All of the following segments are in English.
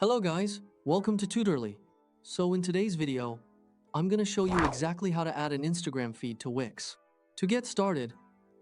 Hello guys, welcome to Tutorly. So in today's video, I'm going to show you exactly how to add an Instagram feed to Wix. To get started,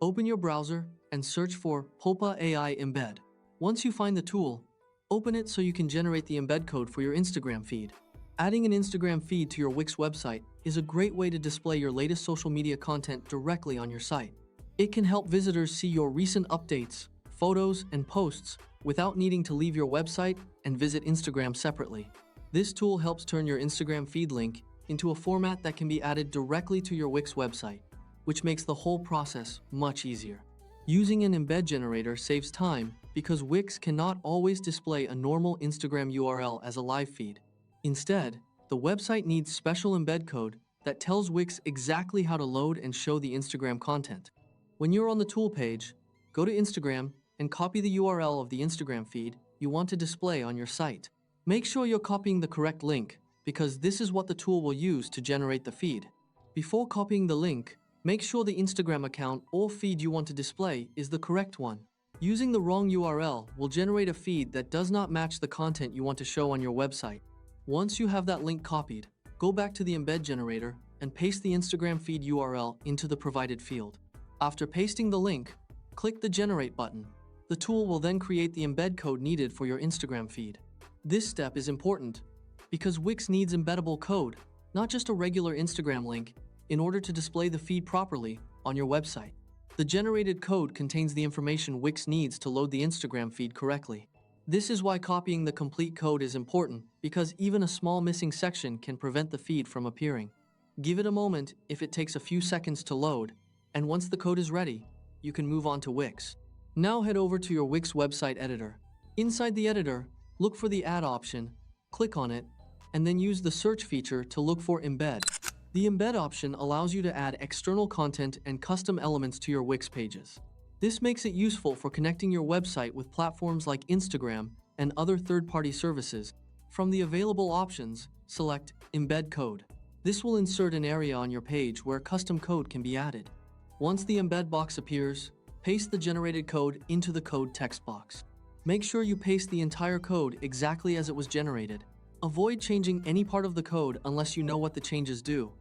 open your browser and search for Popa AI Embed. Once you find the tool, open it so you can generate the embed code for your Instagram feed. Adding an Instagram feed to your Wix website is a great way to display your latest social media content directly on your site. It can help visitors see your recent updates, photos, and posts without needing to leave your website and visit Instagram separately. This tool helps turn your Instagram feed link into a format that can be added directly to your Wix website, which makes the whole process much easier. Using an embed generator saves time because Wix cannot always display a normal Instagram URL as a live feed. Instead, the website needs special embed code that tells Wix exactly how to load and show the Instagram content. When you're on the tool page, go to Instagram and copy the URL of the Instagram feed you want to display on your site. Make sure you're copying the correct link because this is what the tool will use to generate the feed. Before copying the link, make sure the Instagram account or feed you want to display is the correct one. Using the wrong URL will generate a feed that does not match the content you want to show on your website. Once you have that link copied, go back to the embed generator and paste the Instagram feed URL into the provided field. After pasting the link, click the Generate button. The tool will then create the embed code needed for your Instagram feed. This step is important because Wix needs embeddable code, not just a regular Instagram link, in order to display the feed properly on your website. The generated code contains the information Wix needs to load the Instagram feed correctly. This is why copying the complete code is important, because even a small missing section can prevent the feed from appearing. Give it a moment if it takes a few seconds to load, and once the code is ready, you can move on to Wix. Now head over to your Wix website editor. Inside the editor, look for the Add option, click on it, and then use the search feature to look for Embed. The Embed option allows you to add external content and custom elements to your Wix pages. This makes it useful for connecting your website with platforms like Instagram and other third-party services. From the available options, select Embed Code. This will insert an area on your page where custom code can be added. Once the embed box appears, paste the generated code into the code text box. Make sure you paste the entire code exactly as it was generated. Avoid changing any part of the code unless you know what the changes do,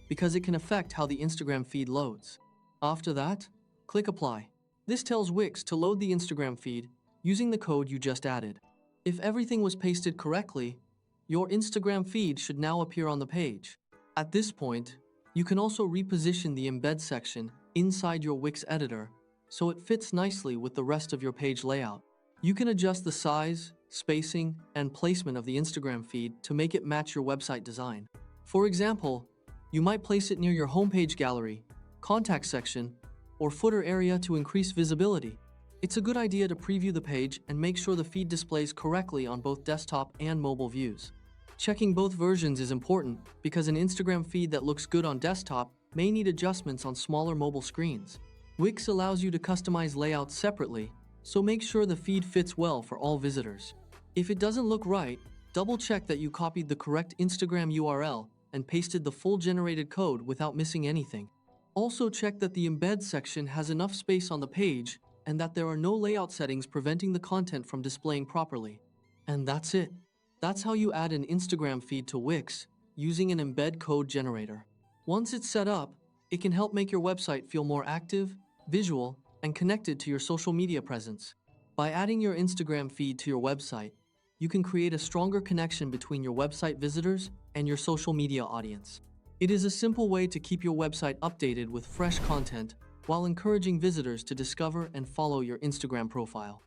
because it can affect how the Instagram feed loads. After that, click Apply. This tells Wix to load the Instagram feed using the code you just added. If everything was pasted correctly, your Instagram feed should now appear on the page. At this point, you can also reposition the embed section inside your Wix editor so it fits nicely with the rest of your page layout. You can adjust the size, spacing, and placement of the Instagram feed to make it match your website design. For example, you might place it near your homepage gallery, contact section, or footer area to increase visibility. It's a good idea to preview the page and make sure the feed displays correctly on both desktop and mobile views. Checking both versions is important because an Instagram feed that looks good on desktop may need adjustments on smaller mobile screens. Wix allows you to customize layouts separately, so make sure the feed fits well for all visitors. If it doesn't look right, double-check that you copied the correct Instagram URL and pasted the full generated code without missing anything. Also check that the embed section has enough space on the page and that there are no layout settings preventing the content from displaying properly. And that's it. That's how you add an Instagram feed to Wix using an embed code generator. Once it's set up, it can help make your website feel more active, visual, and connected to your social media presence. By adding your Instagram feed to your website, you can create a stronger connection between your website visitors and your social media audience. It is a simple way to keep your website updated with fresh content while encouraging visitors to discover and follow your Instagram profile.